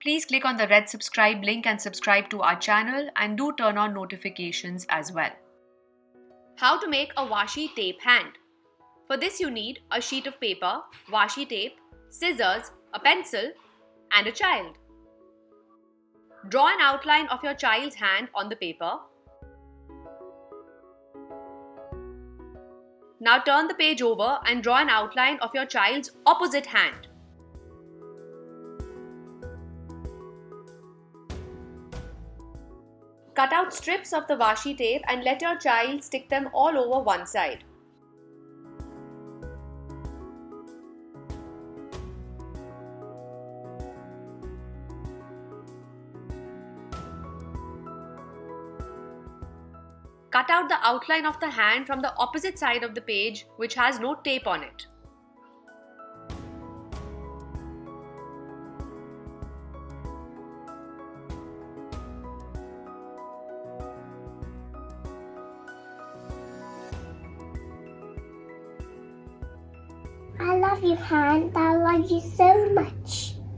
please click on the red subscribe link and subscribe to our channel, and do turn on notifications as well. How to make a washi tape hand. For this you need a sheet of paper, washi tape, scissors, a pencil and a child. Draw an outline of your child's hand on the paper. Now turn the page over and draw an outline of your child's opposite hand. Cut out strips of the washi tape and let your child stick them all over one side. Cut out the outline of the hand from the opposite side of the page which has no tape on it. I love you, hand. I love you so much.